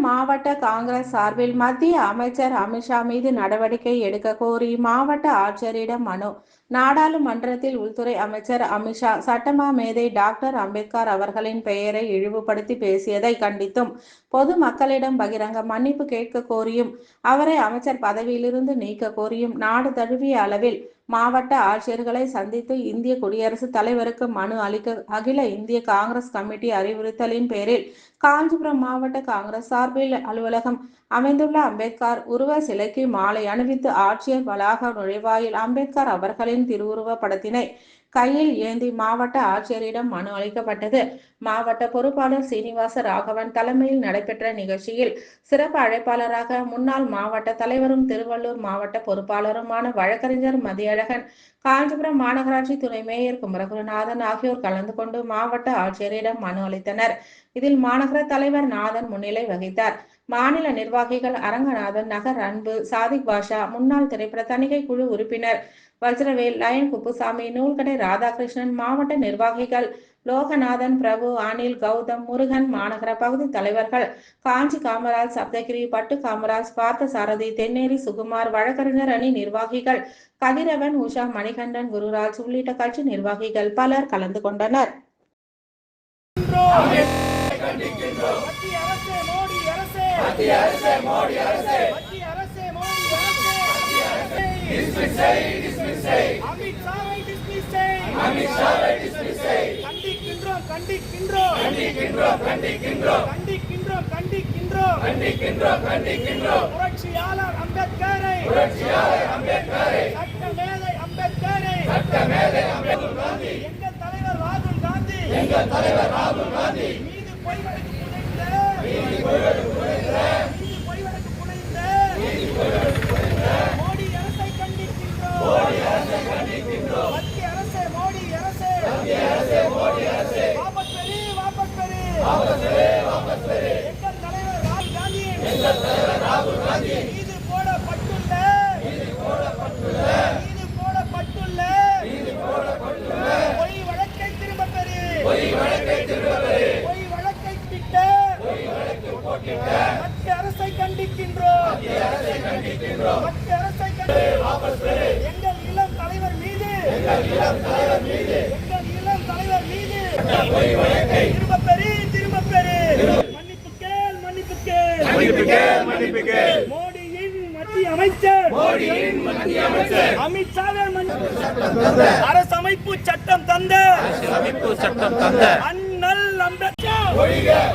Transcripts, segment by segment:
மாவட்ட காங்கிரஸ் சார்பில் மத்திய அமைச்சர் அமித்ஷா மீது நடவடிக்கை எடுக்க கோரி மாவட்ட ஆட்சியரிடம் மனு. நாடாளுமன்றத்தில் உள்துறை அமைச்சர் அமித்ஷா சட்டமா மேதை டாக்டர் அம்பேத்கர் அவர்களின் பெயரை இழிவுபடுத்தி பேசியதை கண்டித்தும் பொது மக்களிடம் பகிரங்க மன்னிப்பு கேட்க கோரியும் அவரை அமைச்சர் பதவியிலிருந்து நீக்க கோரியும் நாடு தழுவிய அளவில் மாவட்ட ஆட்சியர்களை சந்தித்து இந்திய குடியரசுத் தலைவருக்கு மனு அளிக்க அகில இந்திய காங்கிரஸ் கமிட்டி அறிவுறுத்தலின் பேரில் காஞ்சிபுரம் மாவட்ட காங்கிரஸ் சார்பில் அலுவலகம் அமைந்துள்ள அம்பேத்கர் உருவ சிலைக்கு மாலை அணிவித்து ஆட்சியர் வளாக நுழைவாயில் அம்பேத்கர் அவர்களின் திருவுருவ படத்தினை கையில் ஏந்தி மாவட்ட ஆட்சியரிடம் மனு அளிக்கப்பட்டது. மாவட்ட பொறுப்பாளர் சீனிவாச ராகவன் தலைமையில் நடைபெற்ற நிகழ்ச்சியில் சிறப்பு அழைப்பாளராக முன்னாள் மாவட்ட தலைவரும் திருவள்ளூர் மாவட்ட பொறுப்பாளருமான வழக்கறிஞர் மதியழகன், காஞ்சிபுரம் மாநகராட்சி துணை மேயர் குமரகுருநாதன் ஆகியோர் கலந்து கொண்டு மாவட்ட ஆட்சியரிடம் மனு அளித்தனர். இதில் மாநகர தலைவர் நாதன் முன்னிலை வகித்தார். மாநில நிர்வாகிகள் அரங்கநாதன், நகர் அன்பு, சாதிக் பாஷா, முன்னாள் திரைப்பட தணிக்கை குழு உறுப்பினர் வஜ்ரவேல், லயன் குப்புசாமி, நூல்கடை ராதாகிருஷ்ணன், மாவட்ட நிர்வாகிகள் லோகநாதன், பிரபு, அனில், கௌதம், முருகன், மாநகர பகுதி தலைவர்கள் காஞ்சி காமராஜ், சப்தகிரி, பட்டு காமராஜ், பார்த்த சாரதி, தென்னேரி சுகுமார், வழக்கறிஞர் அணி நிர்வாகிகள் கதிரவன், உஷா, மணிகண்டன், குருராஜ் உள்ளிட்ட கட்சி நிர்வாகிகள் பலர் கலந்து கொண்டனர். புரட்சியாளர் அம்பேத்கரை எங்கள் தலைவர் ராகுல் காந்தி மீது பொய் வழக்கு புனைந்த மோடி அரசை கண்டிக்கின்றோம். மத்திய அரசே மோடி அரசே வாபஸ் பெறு. எங்கள் தலைவர் ராகுல் காந்தி மீது போடப்பட்டுள்ள பொய் வழக்கை திரும்பப் பெறு. பொய் வழக்கை போட்டிட்ட மத்திய அரசை கண்டிக்கின்றோம். எங்கள் இளம் தலைவர் மீது திரும்பப் பெறு. மன்னிப்பு கேள். மோடியின் மத்திய அமைச்சர் அமித்ஷாவே அரசமைப்பு சட்டம் தந்த அண்ணல் அம்பேத்கர்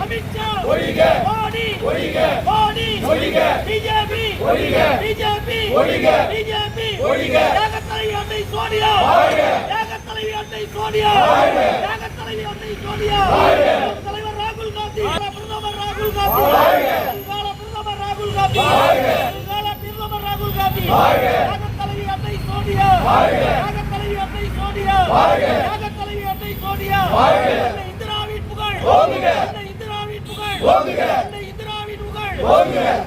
அமித்ஷா பிஜேபி ஏகத்தலைவி அன்னை சோனியா தலைவர் ராகுல் காந்தி பிரதமர் ராகுல் காந்தி ஏகத்தலைவி அன்னை சோனியா இந்திராவின் புகழ்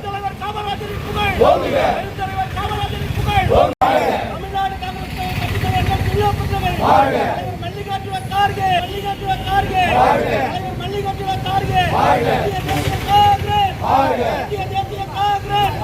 தலைவர் காமராஜரின் புகழ் தமிழ்நாடு காங்கிரஸ் மல்லிகார்ஜுன கார்கே தேசிய காங்கிரஸ்